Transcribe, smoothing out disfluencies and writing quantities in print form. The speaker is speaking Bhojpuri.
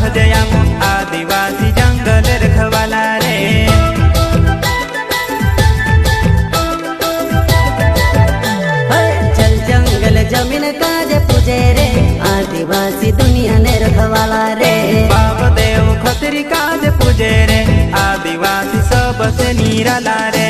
भजया आदिवासी जंगल रखवाला रे। चल जंगल जमीन काज पूजे रे आदिवासी दुनिया ने रखवाला रे। बाप देव खतरी काज पूजे रे आदिवासी सबसे निराला रे।